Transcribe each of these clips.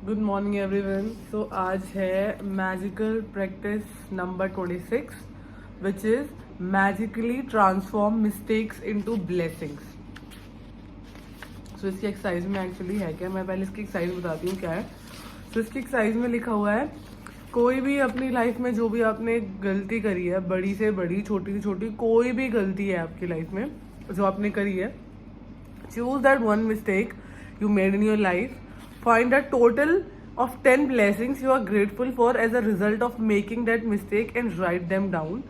Good morning everyone. So आज है magical practice number 26 which is magically transform mistakes into blessings. So इसकी exercise में actually है क्या, मैं पहले इसकी एक्सरसाइज बताती हूँ क्या है। सो इसकी एक्सरसाइज में लिखा हुआ है कोई भी अपनी लाइफ में जो भी आपने गलती करी है, बड़ी से बड़ी छोटी से छोटी कोई भी गलती है आपकी लाइफ में जो आपने करी है, choose that one mistake you made in your life, find a total of 10 blessings you are grateful for as a result of making that mistake and write them down.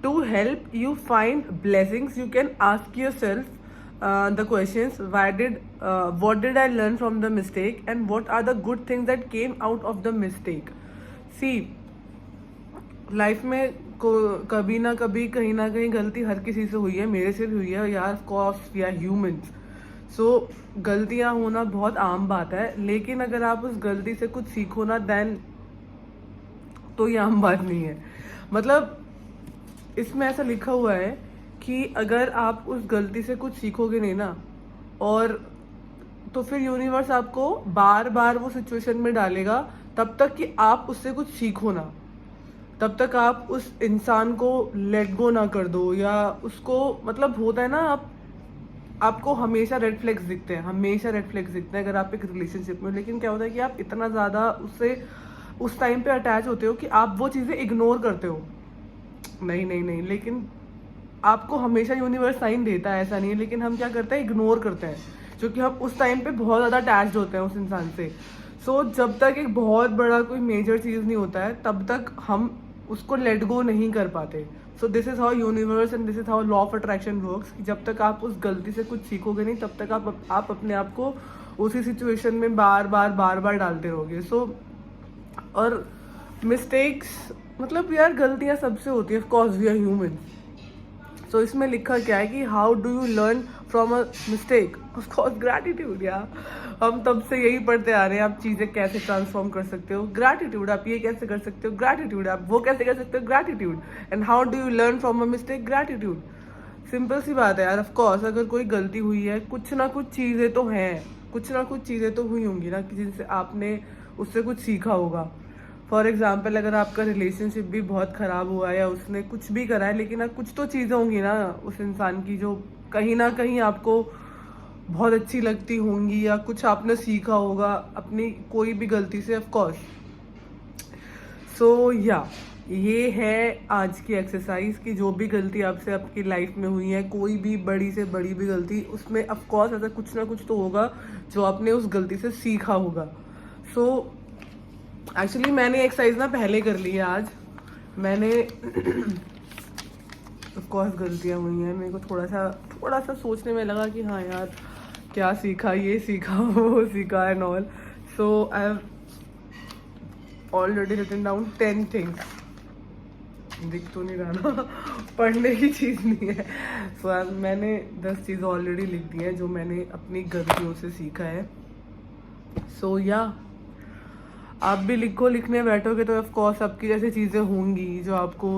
To help you find blessings, you can ask yourself the questions: what did I learn from the mistake, and what are the good things that came out of the mistake? See, life में कभी ना कभी कहीं ना कहीं गलती हर किसी से हुई है, मेरे से भी हुई है यार। Of course we are humans, so गलतियां होना बहुत आम बात है। लेकिन अगर आप उस गलती से कुछ सीखो ना, देन तो ये आम बात नहीं है। मतलब इसमें ऐसा लिखा हुआ है कि अगर आप उस गलती से कुछ सीखोगे नहीं ना, और तो फिर यूनिवर्स आपको बार बार वो सिचुएशन में डालेगा तब तक कि आप उससे कुछ सीखो ना, तब तक आप उस इंसान को लेट गो ना कर दो, या उसको मतलब होता है ना, आपको हमेशा रेड फ्लैग्स दिखते हैं, हमेशा रेड फ्लैग्स दिखते हैं अगर आप एक रिलेशनशिप में। लेकिन क्या होता है कि आप इतना ज़्यादा उससे उस टाइम पे अटैच होते हो कि आप वो चीज़ें इग्नोर करते हो। नहीं नहीं नहीं, लेकिन आपको हमेशा यूनिवर्स साइन देता है, ऐसा नहीं है। लेकिन हम क्या करते हैं, इग्नोर करते हैं, क्योंकि हम उस टाइम पे बहुत ज़्यादा अटैच्ड होते हैं उस इंसान से। सो जब तक एक बहुत बड़ा कोई मेजर चीज़ नहीं होता है तब तक हम उसको लेट गो नहीं कर पाते। So this is how universe and this is how law of attraction works. जब तक आप उस गलती से कुछ सीखोगे नहीं तब तक आप अपने आप को उसी सिचुएशन में बार बार डालते रहोगे। सो और मिस्टेक्स मतलब यार गलतियाँ सबसे होती है, of course we are human. So इसमें लिखा क्या है कि how do you learn from a mistake? Of course gratitude. यार हम तब से यही पढ़ते आ रहे हैं, आप चीज़ें कैसे ट्रांसफॉर्म कर सकते हो, ग्रैटिट्यूड। आप ये कैसे कर सकते हो, ग्रैटिट्यूड। आप वो कैसे कर सकते हो, gratitude. And how do you learn from a mistake, gratitude. Simple सी बात है यार। ऑफ कोर्स अगर कोई गलती हुई है, कुछ ना कुछ चीज़ें तो हैं, कुछ ना कुछ चीज़ें तो हुई होंगी ना कि जिनसे आपने उससे कुछ सीखा होगा। फॉर एग्जाम्पल अगर आपका रिलेशनशिप भी बहुत ख़राब हुआ है या उसने कुछ भी करा है, लेकिन अब कुछ तो चीज़ें होंगी ना उस इंसान की जो कहीं ना कहीं आपको बहुत अच्छी लगती होंगी, या कुछ आपने सीखा होगा अपनी कोई भी गलती से, ऑफ कोर्स। सो या ये है आज की एक्सरसाइज की जो भी गलती आपसे आपकी लाइफ में हुई है, कोई भी बड़ी से बड़ी भी गलती, उसमें ऑफ कोर्स ऐसा कुछ ना कुछ तो होगा जो आपने उस गलती से सीखा होगा। सो एक्चुअली मैंने एक्सरसाइज ना पहले कर ली है आज। मैंने ऑफ कोर्स गलतियाँ हुई हैं, मेरे को थोड़ा सा सोचने में लगा कि हाँ यार क्या सीखा, ये सीखा, वो सीखा and all. So I have already written down 10 things. दिख तो नहीं रहा ना, पढ़ने की चीज़ नहीं है। सो मैंने 10 चीज़ें ऑलरेडी लिख दी हैं जो मैंने अपनी गलतियों से सीखा है। सो या आप भी लिखो, लिखने बैठोगे तो ऑफ कोर्स आपकी जैसी चीज़ें होंगी जो आपको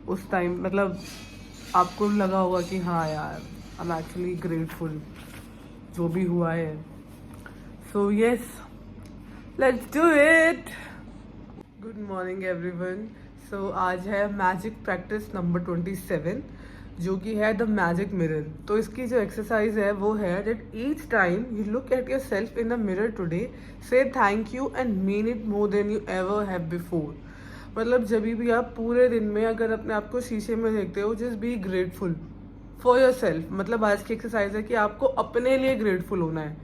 उस टाइम मतलब आपको लगा होगा कि हाँ यार आई एम एक्चुअली ग्रेटफुल जो भी हुआ है। So yes, let's do it. Good morning everyone. So आज है मैजिक प्रैक्टिस नंबर 27 जो कि है द मैजिक मिरर। तो इसकी जो एक्सरसाइज है वो है that each time you look at yourself in the mirror today, say thank you and mean it more than you ever have before. मतलब जब भी आप पूरे दिन में अगर अपने आप को शीशे में देखते हो, just be grateful for yourself. मतलब आज की एक्सरसाइज है कि आपको अपने लिए ग्रेटफुल होना है।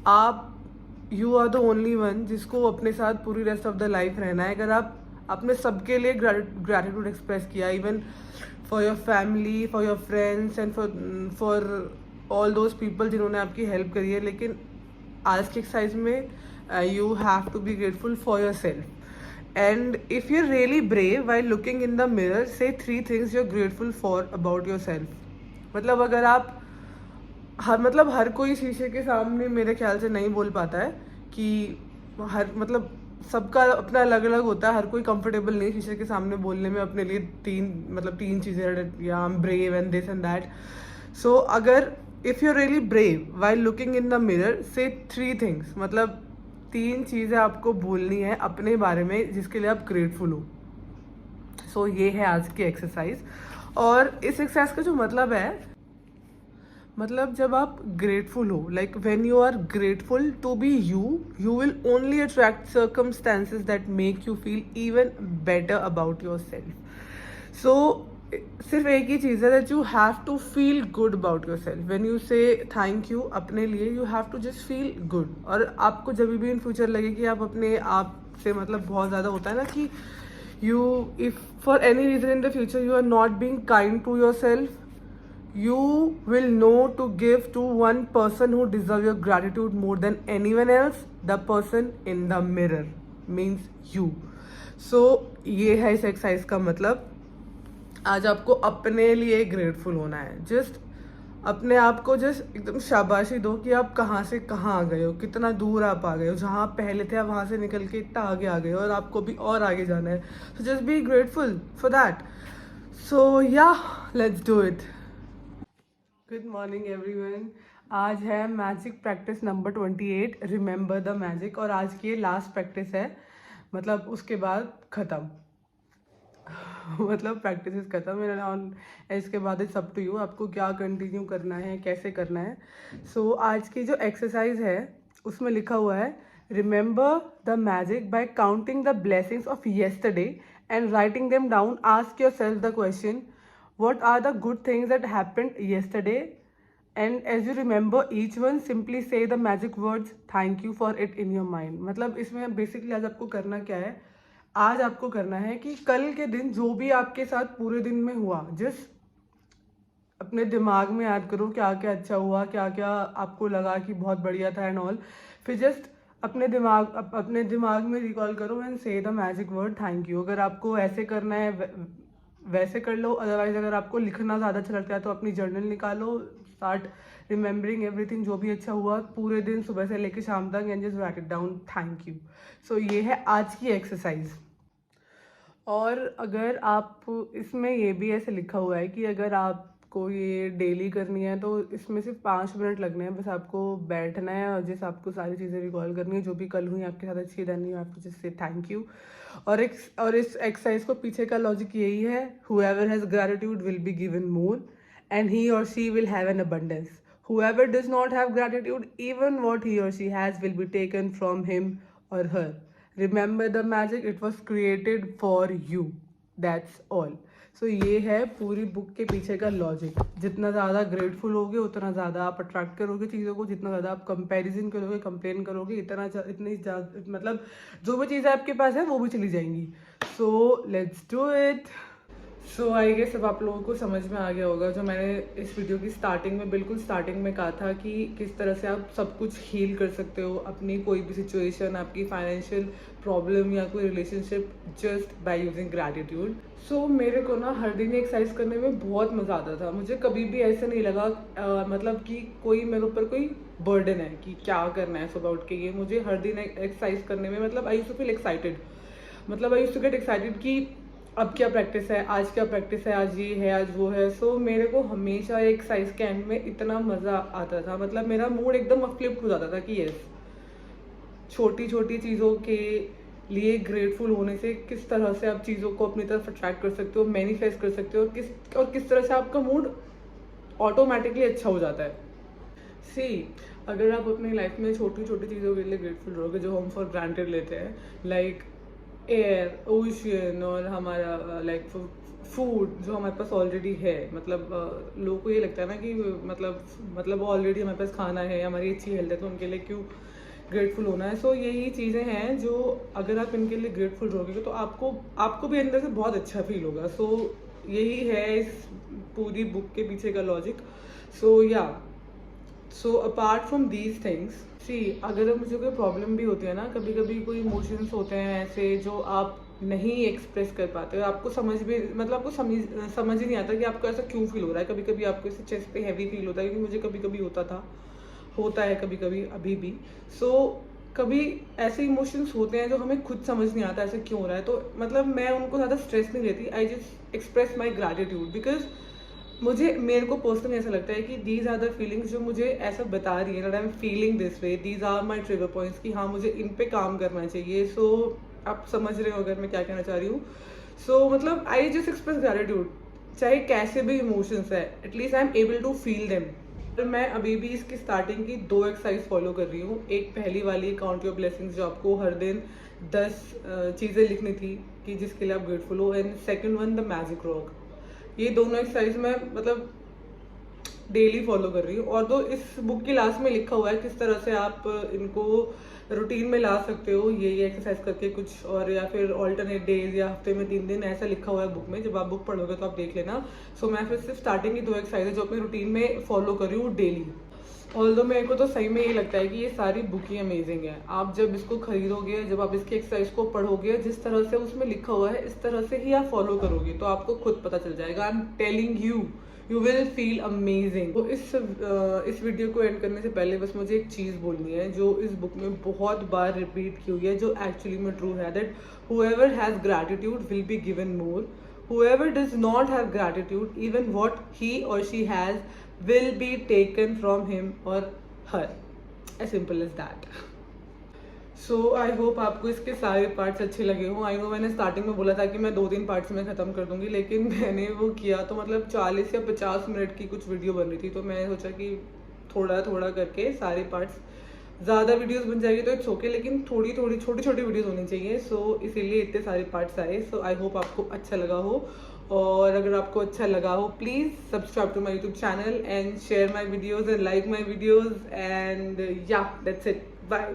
आप you are the only one जिसको अपने साथ पूरी रेस्ट ऑफ द लाइफ रहना है। अगर आप अपने सबके लिए ग्रैटिट्यूड एक्सप्रेस किया, even for your family, for your friends and for all those people जिन्होंने आपकी हेल्प करी है, लेकिन आज की एक्सरसाइज में you have to be grateful for yourself. And if you really brave while looking in the mirror, say 3 things you are grateful for about yourself. मतलब अगर आप हर कोई शीशे के सामने मेरे ख्याल से नहीं बोल पाता है कि मतलब सबका अपना अलग अलग होता है, हर कोई कंफर्टेबल नहीं शीशे के सामने बोलने में अपने लिए तीन चीज़ें, yeah I am brave and this and that. So अगर if you really brave while looking in the mirror, say 3 things. मतलब 3 चीज़ें आपको बोलनी है अपने बारे में जिसके लिए आप ग्रेटफुल हो। सो ये है आज की एक्सरसाइज। और इस एक्सरसाइज का जो मतलब है, मतलब जब आप ग्रेटफुल हो, like when you are grateful to be you will only attract circumstances that make you feel even better about yourself. So सिर्फ एक ही चीज़ है that you have to feel good about yourself. When you say thank you अपने लिए, you have to just feel good. और आपको जब भी इन फ्यूचर लगे कि आप अपने आप से मतलब बहुत ज़्यादा होता है ना कि if for any reason in the future you are not being kind to yourself, you will know to give to one person who deserves your gratitude more than anyone else. The person in the mirror means you. So ये है इस exercise का मतलब। आज आपको अपने लिए grateful होना है। जस्ट अपने आप को जस्ट एकदम शाबाशी दो कि आप कहाँ से कहाँ आ गए हो, कितना दूर आप आ गए हो। जहाँ आप पहले थे आप वहाँ से निकल के इतना आगे आ गए हो और आपको भी और आगे जाना है। So just be grateful for that. So yeah let's do it. Good morning everyone. आज है magic practice number 28, remember the magic. और आज की ये लास्ट प्रैक्टिस है, मतलब उसके बाद ख़त्म। मतलब प्रैक्टिस खत्म मेरा ऑन। इसके बाद इट्स अप टू यू, आपको क्या कंटिन्यू करना है, कैसे करना है। सो आज की जो एक्सरसाइज है उसमें लिखा हुआ है, remember the magic bye counting the blessings of yesterday and writing them down. Ask your self the question, what are the good things that happened yesterday, and as you remember each one, simply say the magic words thank you for it in your mind। मतलब इसमें basically आज आपको करना क्या है, आज आपको करना है कि कल के दिन जो भी आपके साथ पूरे दिन में हुआ, जस्ट अपने दिमाग में याद करो क्या क्या अच्छा हुआ, क्या क्या आपको लगा कि बहुत बढ़िया था एंड ऑल। फिर जस्ट अपने दिमाग में रिकॉल करो एंड से the magic word thank you. अगर आपको ऐसे करना है वैसे कर लो, अदरवाइज अगर आपको लिखना ज़्यादा अच्छा लगता है तो अपनी जर्नल निकालो, स्टार्ट रिमेंबरिंग एवरीथिंग जो भी अच्छा हुआ पूरे दिन सुबह से लेकर शाम तक, and just write it down thank you. So ये है आज की एक्सरसाइज। और अगर आप इसमें ये भी ऐसे लिखा हुआ है कि अगर आपको ये डेली करनी है तो इसमें सिर्फ 5 मिनट लगने हैं, बस आपको बैठना है और जैसे आपको सारी चीज़ें रिकॉल करनी है जो भी कल हुई आपके साथ अच्छी, then you have to just say thank you. और इस एक्सरसाइज को पीछे का लॉजिक यही है, whoever has gratitude will be given more and he or she will have an abundance. Whoever does not have gratitude, even what he or she has will be taken from him or her. Remember the magic, it was created for you. That's all. सो ये है पूरी book के पीछे का logic. जितना ज़्यादा grateful होगे उतना ज़्यादा आप अट्रैक्ट करोगे चीज़ों को, जितना ज़्यादा आप कंपैरिजन करोगे, कंप्लेन करोगे, इतनी मतलब जो भी चीज़ें आपके पास है वो भी चली जाएंगी। So let's do it. So I guess अब आप लोगों को समझ में आ गया होगा जो मैंने इस वीडियो की स्टार्टिंग में, बिल्कुल स्टार्टिंग में कहा था कि किस तरह से आप सब कुछ हील कर सकते हो, अपनी कोई भी सिचुएशन, आपकी फाइनेंशियल प्रॉब्लम या कोई relationship, just by using gratitude. So मेरे को ना हर दिन एक्सरसाइज करने में बहुत मज़ा आता था। मुझे कभी भी ऐसा नहीं लगा मतलब कि कोई मेरे ऊपर कोई बर्डन है कि क्या करना है सुबह उठ के। ये मुझे हर दिन एक्सरसाइज करने में मतलब I used to feel excited, मतलब I used to get excited कि अब क्या प्रैक्टिस है, आज क्या प्रैक्टिस है, आज ये है, आज वो है। सो मेरे को हमेशा एक्सरसाइज के एंड में इतना मज़ा आता था, मतलब मेरा मूड एकदम अपलिफ्ट हो जाता था कि यस, छोटी छोटी चीज़ों के लिए ग्रेटफुल होने से किस तरह से आप चीज़ों को अपनी तरफ अट्रैक्ट कर सकते हो, मैनिफेस्ट कर सकते हो, किस तरह से आपका मूड ऑटोमेटिकली अच्छा हो जाता है। सी, अगर आप अपनी लाइफ में छोटी छोटी चीज़ों के लिए ग्रेटफुल रहोगे जो हम फॉर ग्रांटेड लेते हैं, लाइक एयर, ओशियन और हमारा लाइक फूड जो हमारे पास ऑलरेडी है, मतलब लोगों को ये लगता है ना कि मतलब ऑलरेडी हमारे पास खाना है, हमारी अच्छी हेल्थ है, तो उनके लिए क्यों ग्रेटफुल होना है। सो यही चीज़ें हैं जो अगर आप इनके लिए ग्रेटफुल रहोगे तो आपको भी अंदर से बहुत अच्छा फील होगा। सो यही है इस पूरी बुक के पीछे का logic. So apart from these things, see, अगर मुझे कोई प्रॉब्लम भी होती है ना, कभी कभी कोई इमोशंस होते हैं ऐसे जो आप नहीं एक्सप्रेस कर पाते हो, आपको आपको समझ ही नहीं आता कि आपको ऐसा क्यों फील हो रहा है। कभी कभी आपको ऐसे चेस्ट पे हैवी फील होता है, क्योंकि मुझे कभी कभी होता है कभी कभी अभी भी। सो कभी ऐसे इमोशंस होते हैं जो हमें खुद समझ नहीं आता ऐसा क्यों हो रहा है, तो मतलब मैं उनको ज़्यादा स्ट्रेस नहीं लेती, I just express my gratitude, because मुझे मेरे को पर्सनली ऐसा लगता है कि दीज आर द फीलिंग्स जो मुझे ऐसा बता रही है, I am feeling this way, these are my trigger points कि हाँ मुझे इन पे काम करना चाहिए. सो आप समझ रहे हो अगर मैं क्या कहना चाह रही हूँ. सो मतलब आई जस्ट एक्सप्रेस ग्रैटिट्यूड, चाहे कैसे भी इमोशंस है, at least I am able to feel them. तो मैं अभी भी इसकी स्टार्टिंग की 2 एक्सरसाइज फॉलो कर रही हूँ. एक पहली वाली काउंट योर ब्लेसिंग्स, जो आपको हर दिन 10 चीज़ें लिखनी थी कि जिसके लिए आप ग्रेटफुल हो, and second one the magic rock. ये दोनों एक्सरसाइज मैं मतलब डेली फॉलो कर रही हूँ. और तो इस बुक की लास्ट में लिखा हुआ है किस तरह से आप इनको रूटीन में ला सकते हो, ये एक्सरसाइज करके कुछ, और या फिर ऑल्टरनेट डेज या हफ्ते में 3 दिन, ऐसा लिखा हुआ है बुक में. जब आप बुक पढ़ोगे तो आप देख लेना. सो मैं फिर सिर्फ स्टार्टिंग की 2 एक्सरसाइज जो अपनी रूटीन में फॉलो कर रही हूँ डेली. ऑल्दो मेरे को तो सही में ये लगता है कि ये सारी बुक ही अमेजिंग है. आप जब इसको खरीदोगे, जब आप इसकी एक्सरसाइज को पढ़ोगे, जिस तरह से उसमें लिखा हुआ है इस तरह से ही आप फॉलो करोगे तो आपको खुद पता चल जाएगा. I am telling you will feel amazing. तो इस वीडियो को एंड करने से पहले बस मुझे एक चीज़ बोलनी है जो इस बुक में बहुत बार रिपीट की हुई है, जो एक्चुअली में ट्रू है, that whoever has gratitude will be given more. Whoever does not have gratitude, even what he or she has will be taken from him or her. As simple as that. So I hope आपको इसके सारे parts अच्छे लगे हों. I know मैंने starting में बोला था कि मैं 2-3 पार्ट्स में ख़त्म कर दूंगी, लेकिन मैंने वो किया तो मतलब 40 या 50 मिनट की कुछ वीडियो बन रही थी. तो मैं सोचा कि थोड़ा थोड़ा करके सारे पार्ट्स, ज़्यादा वीडियोस बन जाएगी तो इट्स ओके, लेकिन थोड़ी थोड़ी छोटी छोटी वीडियोस होनी चाहिए. सो इसीलिए इतने सारे पार्ट्स आए. सो आई होप आपको अच्छा लगा हो, और अगर आपको अच्छा लगा हो please subscribe to my YouTube channel and share my videos and like my videos, and yeah that's it. Bye.